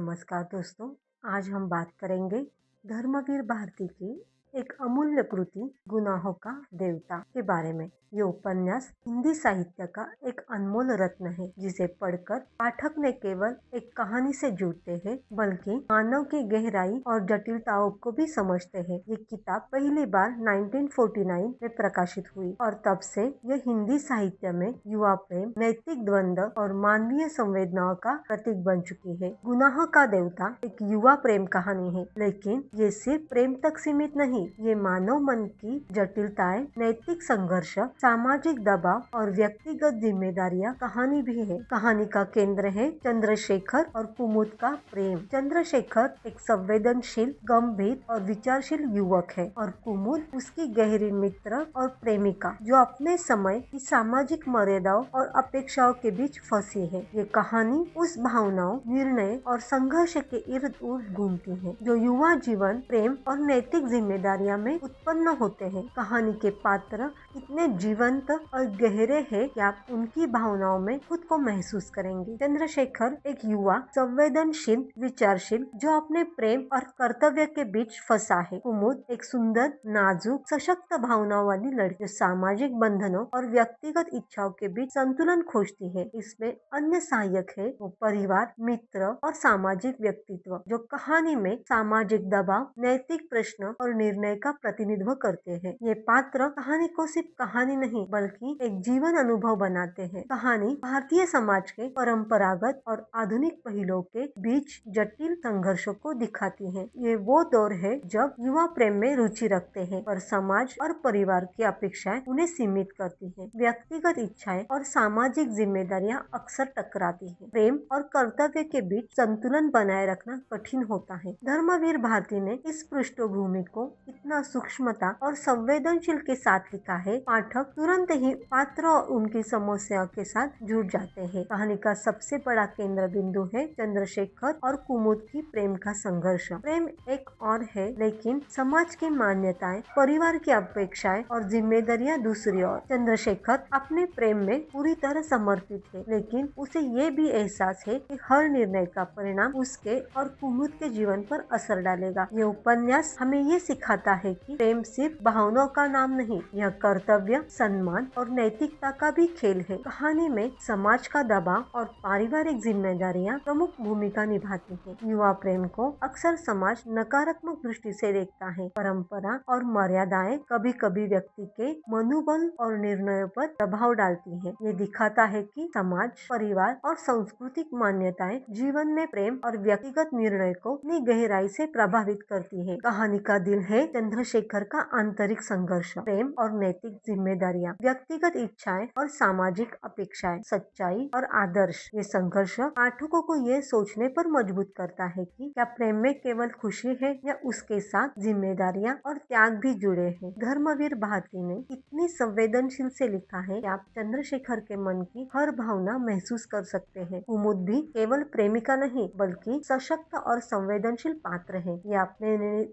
नमस्कार दोस्तों। आज हम बात करेंगे धर्मवीर भारती की एक अमूल्य कृति गुनाहों का देवता के बारे में। ये उपन्यास हिंदी साहित्य का एक अनमोल रत्न है, जिसे पढ़कर पाठक न केवल एक कहानी से जुड़ते हैं बल्कि मानव की गहराई और जटिलताओं को भी समझते हैं। ये किताब पहली बार 1949 में प्रकाशित हुई और तब से यह हिंदी साहित्य में युवा प्रेम, नैतिक द्वंद्व और मानवीय संवेदनाओं का प्रतीक बन चुकी है। गुनाहों का देवता एक युवा प्रेम कहानी है, लेकिन ये सिर्फ प्रेम तक सीमित नहीं। ये मानव मन की जटिलताएं, नैतिक संघर्ष, सामाजिक दबाव और व्यक्तिगत जिम्मेदारियां कहानी भी है। कहानी का केंद्र है चंद्रशेखर और कुमुद का प्रेम। चंद्रशेखर एक संवेदनशील, गंभीर और विचारशील युवक है और कुमुद उसकी गहरी मित्र और प्रेमिका, जो अपने समय की सामाजिक मर्यादाओं और अपेक्षाओं के बीच फंसी है। ये कहानी उस भावनाओं, निर्णय और संघर्ष के इर्द उर्द घूमती है जो युवा जीवन, प्रेम और नैतिक जिम्मेदारियां में उत्पन्न होते हैं। कहानी के पात्र इतने जीवंत और गहरे हैं कि आप उनकी भावनाओं में खुद को महसूस करेंगे। चंद्रशेखर एक युवा, संवेदनशील, विचारशील, जो अपने प्रेम और कर्तव्य के बीच फंसा है। कुमुद एक सुंदर, नाजुक, सशक्त भावनाओं वाली लड़की, जो सामाजिक बंधनों और व्यक्तिगत इच्छाओं के बीच संतुलन खोजती है। इसमें अन्य सहायक है वो परिवार, मित्र और सामाजिक व्यक्तित्व, जो कहानी में सामाजिक दबाव, नैतिक प्रश्न और निर्णय का प्रतिनिधित्व करते हैं। ये पात्र कहानी को सिर्फ कहानी नहीं बल्कि एक जीवन अनुभव बनाते हैं। कहानी भारतीय समाज के परंपरागत और आधुनिक पहलुओं के बीच जटिल संघर्षों को दिखाती है। ये वो दौर है जब युवा प्रेम में रुचि रखते हैं पर समाज और परिवार की अपेक्षाएं उन्हें सीमित करती हैं। व्यक्तिगत इच्छाएं और सामाजिक जिम्मेदारियां अक्सर टकराती हैं। प्रेम और कर्तव्य के बीच संतुलन बनाए रखना कठिन होता है। धर्मवीर भारती ने इस पृष्ठभूमि को इतना सूक्ष्मता और संवेदनशील के साथ लिखा है, पाठक तुरंत ही पात्र और उनकी समस्याओं के साथ जुड़ जाते हैं। कहानी का सबसे बड़ा केंद्र बिंदु है चंद्रशेखर और कुमुद की प्रेम का संघर्ष। प्रेम एक और है, लेकिन समाज की मान्यताएं, परिवार की अपेक्षाएं और जिम्मेदारियां दूसरी ओर। चंद्रशेखर अपने प्रेम में पूरी तरह समर्पित है, लेकिन उसे ये भी एहसास है कि हर निर्णय का परिणाम उसके और कुमुद के जीवन पर असर डालेगा। ये उपन्यास हमें ये सिखाता है कि प्रेम सिर्फ भावनाओं का नाम नहीं, यह कर्तव्य, सम्मान और नैतिकता का भी खेल है। कहानी में समाज का दबाव और पारिवारिक जिम्मेदारियां प्रमुख भूमिका निभाती हैं। युवा प्रेम को अक्सर समाज नकारात्मक दृष्टि से देखता है। परंपरा और मर्यादाएं कभी कभी व्यक्ति के मनोबल और निर्णयों पर प्रभाव डालती है। ये दिखाता है कि समाज, परिवार और सांस्कृतिक मान्यताएं जीवन में प्रेम और व्यक्तिगत निर्णय को अपनी गहराई से प्रभावित करती है। कहानी का दिल है चंद्रशेखर का आंतरिक संघर्ष, प्रेम और नैतिक जिम्मेदारियां, व्यक्तिगत इच्छाएं और सामाजिक अपेक्षाएं, सच्चाई और आदर्श। ये संघर्ष पाठकों को ये सोचने पर मजबूर करता है कि क्या प्रेम में केवल खुशी है या उसके साथ जिम्मेदारियां और त्याग भी जुड़े हैं। धर्मवीर भारती ने इतनी संवेदनशील से लिखा है कि आप चंद्रशेखर के मन की हर भावना महसूस कर सकते हैं। कुमुद भी केवल प्रेमिका नहीं बल्कि सशक्त और संवेदनशील पात्र है।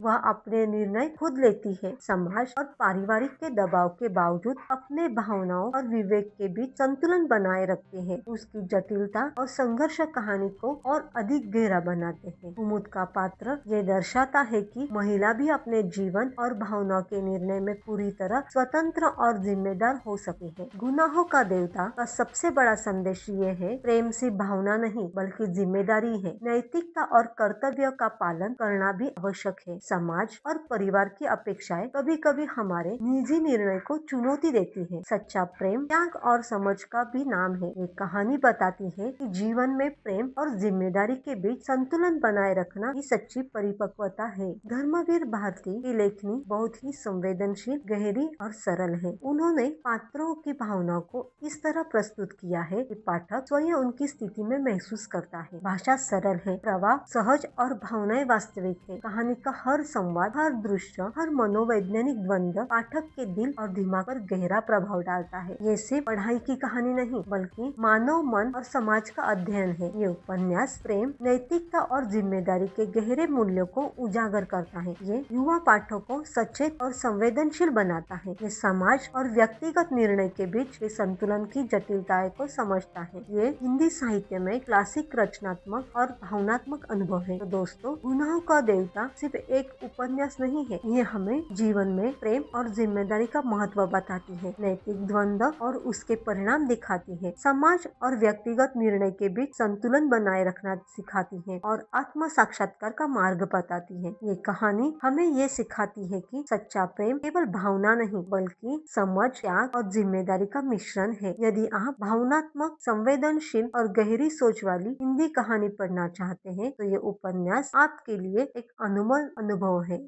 वह अपने निर्णय खुद लेती है, समाज और पारिवारिक के दबाव के बावजूद अपने भावनाओं और विवेक के बीच संतुलन बनाए रखती है। उसकी जटिलता और संघर्ष कहानी को और अधिक गहरा बनाते हैं। कुमुद का पात्र ये दर्शाता है कि महिला भी अपने जीवन और भावनाओं के निर्णय में पूरी तरह स्वतंत्र और जिम्मेदार हो सकती है। गुनाहों का देवता का सबसे बड़ा संदेश ये है, प्रेम सिर्फ भावना नहीं बल्कि जिम्मेदारी है। नैतिकता और कर्तव्य का पालन करना भी आवश्यक है। समाज और परिवार की अपेक्षाएं कभी कभी हमारे निजी निर्णय को चुनौती देती है। सच्चा प्रेम त्याग और समझ का भी नाम है। ये कहानी बताती है कि जीवन में प्रेम और जिम्मेदारी के बीच संतुलन बनाए रखना ही सच्ची परिपक्वता है। धर्मवीर भारती की लेखनी बहुत ही संवेदनशील, गहरी और सरल है। उन्होंने पात्रों की भावनाओं को इस तरह प्रस्तुत किया है कि पाठक स्वयं उनकी स्थिति में महसूस करता है। भाषा सरल है, प्रवाह सहज और भावनाएं वास्तविक है। कहानी का हर संवाद, हर दृश्य दृश्य, हर मनोवैज्ञानिक द्वंद्व पाठक के दिल और दिमाग पर गहरा प्रभाव डालता है। ये सिर्फ पढ़ाई की कहानी नहीं, बल्कि मानव मन और समाज का अध्ययन है। ये उपन्यास प्रेम, नैतिकता और जिम्मेदारी के गहरे मूल्यों को उजागर करता है। ये युवा पाठकों को सचेत और संवेदनशील बनाता है। ये समाज और व्यक्तिगत निर्णय के बीच के संतुलन की जटिलताएं को समझता है। ये हिंदी साहित्य में क्लासिक रचनात्मक और भावनात्मक अनुभव है। तो दोस्तों, गुनाहों का देवता सिर्फ एक उपन्यास नहीं है, ये हमें जीवन में प्रेम और जिम्मेदारी का महत्व बताती है, नैतिक द्वंद्व और उसके परिणाम दिखाती है, समाज और व्यक्तिगत निर्णय के बीच संतुलन बनाए रखना सिखाती है और आत्म साक्षात्कार का मार्ग बताती है। ये कहानी हमें ये सिखाती है कि सच्चा प्रेम केवल भावना नहीं, बल्कि समझ, त्याग और जिम्मेदारी का मिश्रण है। यदि आप भावनात्मक, संवेदनशील और गहरी सोच वाली हिंदी कहानी पढ़ना चाहते हैं, तो ये उपन्यास आपके लिए एक अनमोल अनुभव है।